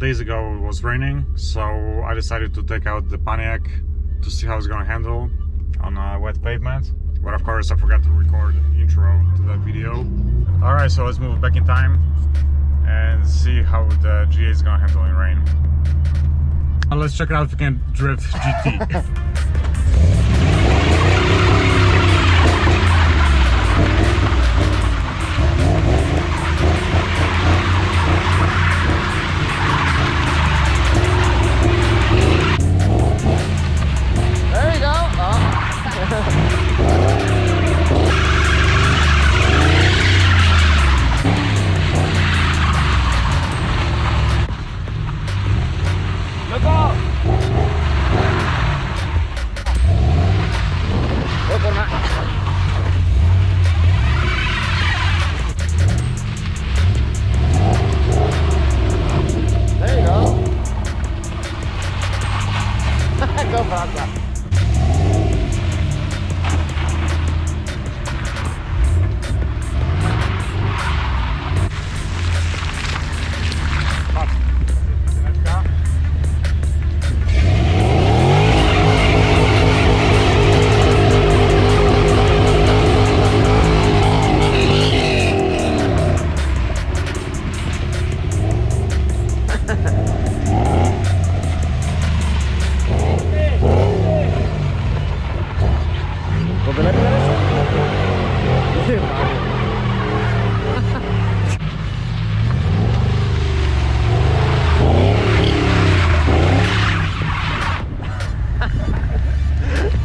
days ago it was raining, so I decided to take out the Pontiac to see how it's gonna handle on a wet pavement. But of course I forgot to record the intro to that video. Alright, so let's move back in time and see how the GA is gonna handle in rain. Let's check it out if we can drift GT.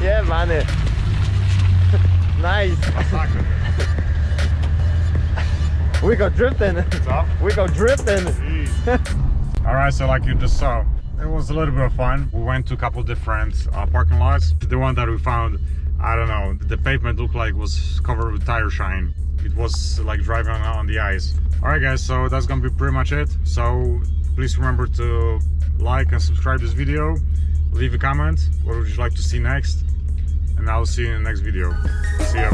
Yeah, man. Nice. We go drifting. We go drifting. Alright, so like you just saw, it was a little bit of fun. We went to a couple different parking lots. The one that we found, I don't know, the pavement looked like was covered with tire shine. It was like driving on the ice. Alright guys, so that's gonna be pretty much it. So please remember to like and subscribe this video. Leave a comment, what would you like to see next? And I'll see you in the next video. See ya.